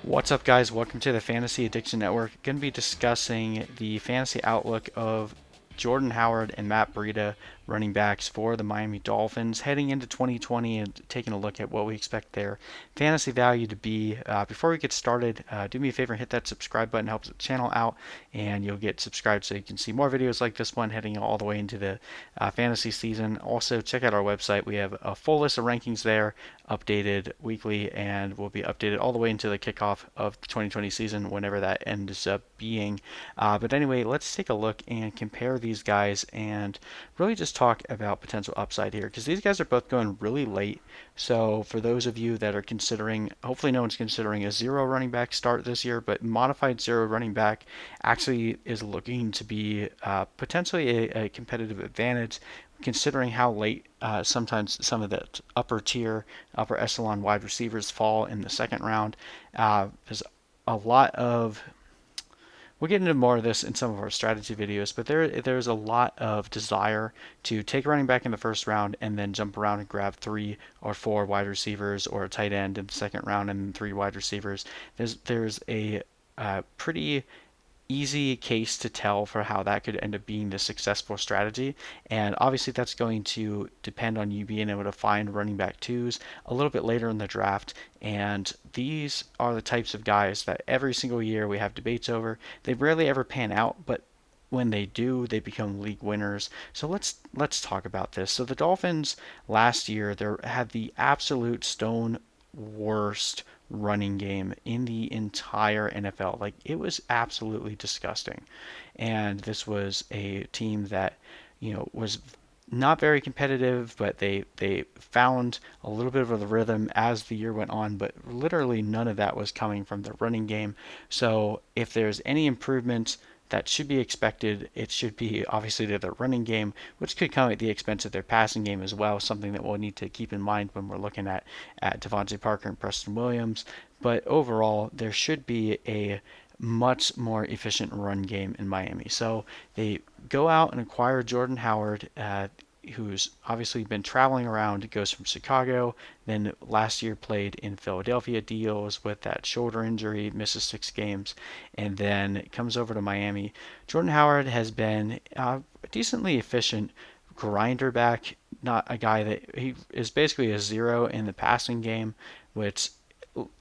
What's up, guys? Welcome to the Fantasy Addiction Network. Going to be discussing the fantasy outlook of Jordan Howard and Matt Breida, running backs for the Miami Dolphins, heading into 2020 and taking a look at what we expect their fantasy value to be. Before we get started, do me a favor and hit that subscribe button. It helps the channel out, and you'll get subscribed so you can see more videos like this one heading all the way into the fantasy season. Also, check out our website. We have a full list of rankings there, updated weekly, and will be updated all the way into the kickoff of the 2020 season, whenever that ends up being. But anyway, let's take a look and compare these guys and really just talk about potential upside here, because these guys are both going really late. So for those of you that are considering, hopefully no one's considering a zero running back start this year, but modified zero running back actually is looking to be potentially a competitive advantage, considering how late sometimes some of the upper tier, upper echelon wide receivers fall in the second round. There's a lot of We'll get into more of this in some of our strategy videos, but there's a lot of desire to take a running back in the first round and then jump around and grab 3 or 4 wide receivers or a tight end in the second round and then 3 wide receivers. There's a pretty easy case to tell for how that could end up being the successful strategy. And obviously, that's going to depend on you being able to find running back twos a little bit later in the draft. And these are the types of guys that every single year we have debates over. They rarely ever pan out, but when they do, they become league winners. So let's talk about this. So the Dolphins last year they had the absolute stone worst running game in the entire NFL. Like, it was absolutely disgusting. And this was a team that, was not very competitive, but they found a little bit of the rhythm as the year went on, but literally none of that was coming from the running game. So if there's any improvement that should be expected, it should be obviously to their running game, which could come at the expense of their passing game as well, something that we'll need to keep in mind when we're looking at Devontae Parker and Preston Williams. But overall, there should be a much more efficient run game in Miami. So they go out and acquire Jordan Howard, who's obviously been traveling around. He goes from Chicago, then last year played in Philadelphia, deals with that shoulder injury, misses 6 games, and then comes over to Miami. Jordan Howard has been decently efficient grinder back, not a guy that he is basically a zero in the passing game, which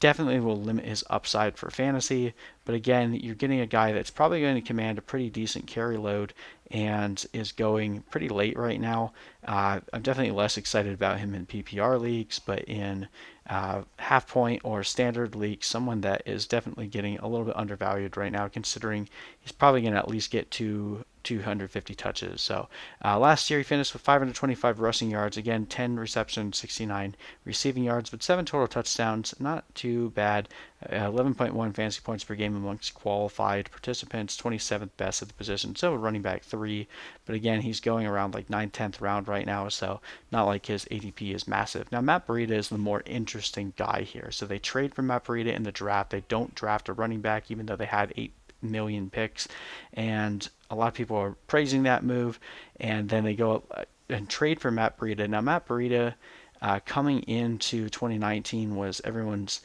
definitely will limit his upside for fantasy. But again, you're getting a guy that's probably going to command a pretty decent carry load and is going pretty late right now. I'm definitely less excited about him in PPR leagues, but in half point or standard leagues, someone that is definitely getting a little bit undervalued right now, considering he's probably going to at least get to 250 touches. So last year he finished with 525 rushing yards, again 10 receptions, 69 receiving yards, but 7 total touchdowns. Not too bad. 11.1 fantasy points per game amongst qualified participants, 27th best at the position. So running back 3, but again he's going around like 9th, 10th round right now, so not like his ADP is massive. Now Matt Breida is the more interesting guy here. So they trade for Matt Breida in the draft. They don't draft a running back, even though they had 8 million picks, and a lot of people are praising that move. And then they go up and trade for Matt Breida. Now Matt Breida, coming into 2019, was everyone's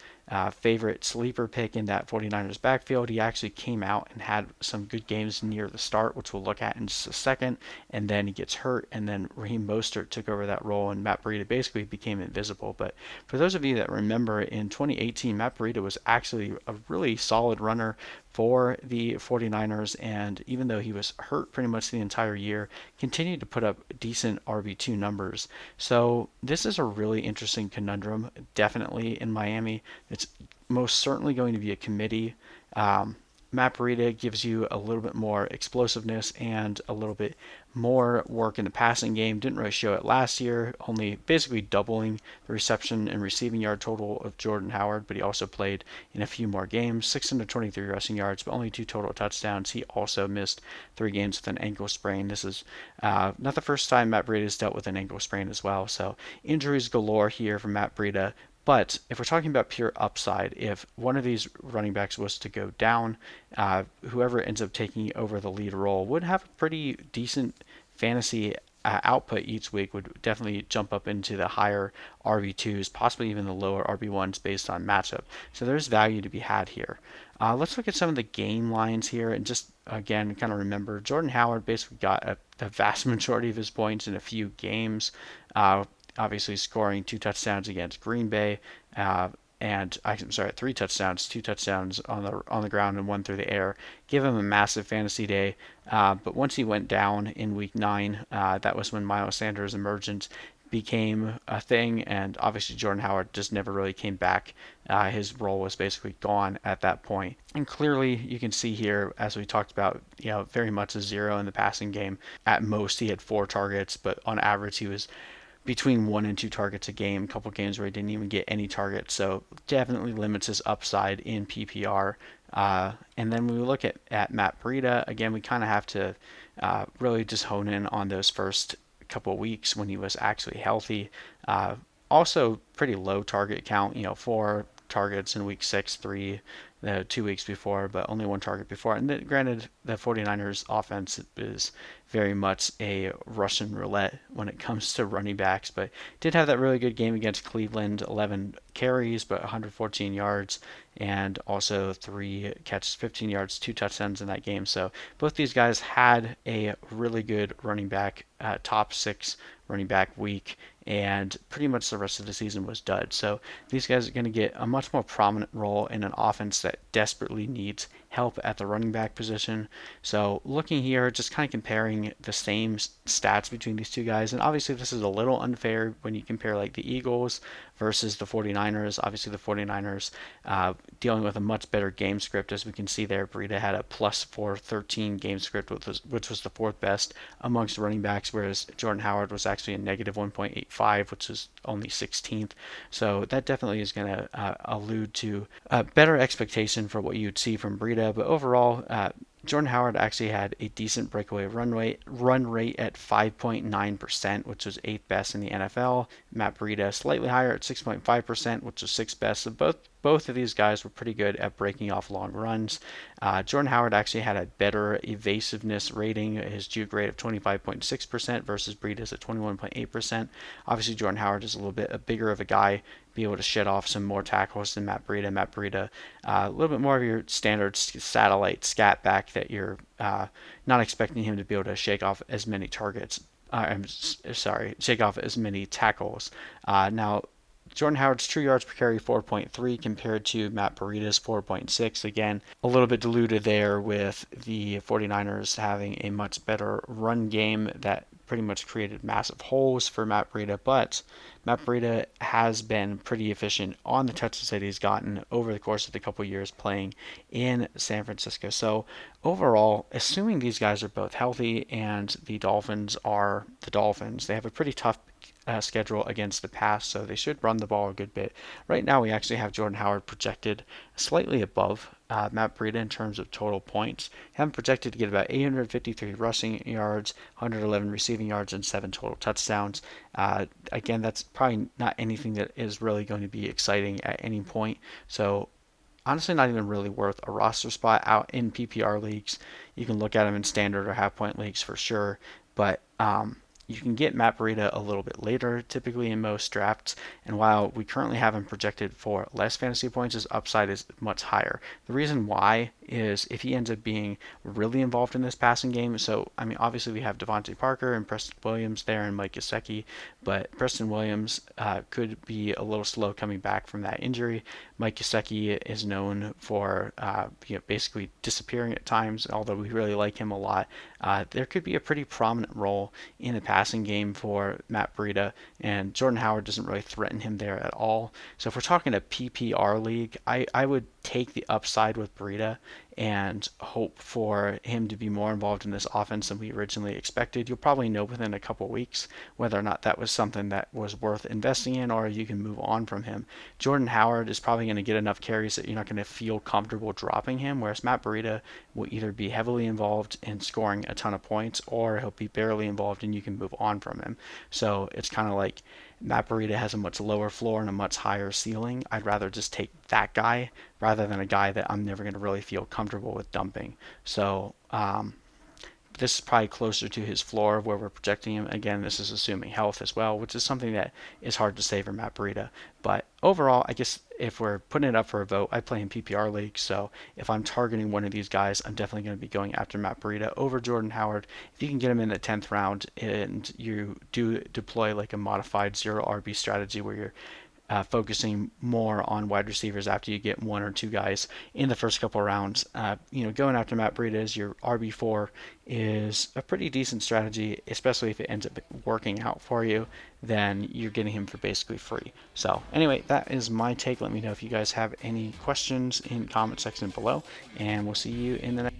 favorite sleeper pick in that 49ers backfield. He actually came out and had some good games near the start, which we'll look at in just a second, and then he gets hurt, and then Raheem Mostert took over that role, and Matt Breida basically became invisible. But for those of you that remember, in 2018, Matt Breida was actually a really solid runner for the 49ers, and even though he was hurt pretty much the entire year, continued to put up decent RB2 numbers. So this is a really interesting conundrum, definitely in Miami. It's most certainly going to be a committee. Matt Breida gives you a little bit more explosiveness and a little bit more work in the passing game. Didn't really show it last year, only basically doubling the reception and receiving yard total of Jordan Howard, but he also played in a few more games. 623 rushing yards, but only 2 total touchdowns. He also missed 3 games with an ankle sprain. This is not the first time Matt Breida has dealt with an ankle sprain as well. So injuries galore here for Matt Breida. But if we're talking about pure upside, if one of these running backs was to go down, whoever ends up taking over the lead role would have a pretty decent fantasy output each week would definitely jump up into the higher RB2s, possibly even the lower RB1s based on matchup. So there's value to be had here. Let's look at some of the game lines here and just again kind of remember Jordan Howard basically got the vast majority of his points in a few games. Uh, Obviously scoring 2 touchdowns against Green Bay. And I'm sorry, 3 touchdowns, 2 touchdowns on the ground and one through the air. Give him a massive fantasy day. But once he went down in week 9, that was when Miles Sanders' emergence became a thing, and obviously Jordan Howard just never really came back. His role was basically gone at that point. And clearly, you can see here, as we talked about, very much a zero in the passing game. At most, he had 4 targets, but on average, he was between 1 and 2 targets a game. A couple games where he didn't even get any targets, so definitely limits his upside in PPR. And then when we look at Matt Breida, again, we kind of have to really just hone in on those first couple of weeks when he was actually healthy. Also, pretty low target count, 4 targets in week 6, 3 the 2 weeks before, but only 1 target before. And then, granted, the 49ers offense is very much a Russian roulette when it comes to running backs, but did have that really good game against Cleveland, 11 carries, but 114 yards, and also 3 catches, 15 yards, 2 touchdowns in that game. So both these guys had a really good running back, top 6 running back week, and pretty much the rest of the season was dud. So these guys are going to get a much more prominent role in an offense that desperately needs help at the running back position. So looking here, just kind of comparing the same stats between these two guys, and obviously this is a little unfair when you compare like the Eagles versus the 49ers. Obviously the 49ers dealing with a much better game script, as we can see there. Breida had a plus 413 game script, which was the 4th best amongst running backs, whereas Jordan Howard was actually a negative 1.85, which is only 16th. So that definitely is going to allude to a better expectation for what you'd see from Breida. But overall, Jordan Howard actually had a decent breakaway run rate at 5.9%, which was 8th best in the NFL. Matt Breida slightly higher at 6.5%, which was 6th best. So both of these guys were pretty good at breaking off long runs. Jordan Howard actually had a better evasiveness rating, his juke rate of 25.6% versus Breida's at 21.8%. Obviously, Jordan Howard is a little bit bigger of a guy, be able to shed off some more tackles than Matt Breida. Matt Breida, a little bit more of your standard satellite scat back that you're not expecting him to be able to shake off as many targets. I'm sorry, shake off as many tackles. Now, Jordan Howard's true yards per carry 4.3 compared to Matt Breida's 4.6. Again, a little bit diluted there with the 49ers having a much better run game that pretty much created massive holes for Matt Breida, but Matt Breida has been pretty efficient on the touches that he's gotten over the course of the couple years playing in San Francisco. So overall, assuming these guys are both healthy and the Dolphins are the Dolphins, they have a pretty tough schedule against the pass, so they should run the ball a good bit. Right now, we actually have Jordan Howard projected slightly above Matt Breida in terms of total points. Have him projected to get about 853 rushing yards, 111 receiving yards, and 7 total touchdowns. Again, that's probably not anything that is really going to be exciting at any point. So honestly, not even really worth a roster spot out in PPR leagues. You can look at him in standard or half point leagues for sure, but you can get Matt Breida a little bit later, typically in most drafts. And while we currently have him projected for less fantasy points, his upside is much higher. The reason why is if he ends up being really involved in this passing game. So, I mean, obviously we have Devontae Parker and Preston Williams there and Mike Gesicki, but Preston Williams could be a little slow coming back from that injury. Mike Gesicki is known for basically disappearing at times, although we really like him a lot. There could be a pretty prominent role in the passing game for Matt Breida, and Jordan Howard doesn't really threaten him there at all. So if we're talking a PPR league, I would take the upside with Breida and hope for him to be more involved in this offense than we originally expected. You'll probably know within a couple weeks whether or not that was something that was worth investing in or you can move on from him. Jordan Howard is probably going to get enough carries that you're not going to feel comfortable dropping him, whereas Matt Breida will either be heavily involved in scoring a ton of points or he'll be barely involved and you can move on from him. So it's kind of like Matt Breida has a much lower floor and a much higher ceiling. I'd rather just take that guy rather than a guy that I'm never going to really feel comfortable with dumping. So this is probably closer to his floor of where we're projecting him. Again, this is assuming health as well, which is something that is hard to say for Matt Breida. But overall, I guess if we're putting it up for a vote, I play in PPR league, so if I'm targeting one of these guys, I'm definitely going to be going after Matt Breida over Jordan Howard. If you can get him in the 10th round and you do deploy like a modified zero RB strategy where you're focusing more on wide receivers after you get one or two guys in the first couple of rounds. Going after Matt Breida as your RB4 is a pretty decent strategy, especially if it ends up working out for you. Then you're getting him for basically free. So anyway, that is my take. Let me know if you guys have any questions in the comment section below, and we'll see you in the next.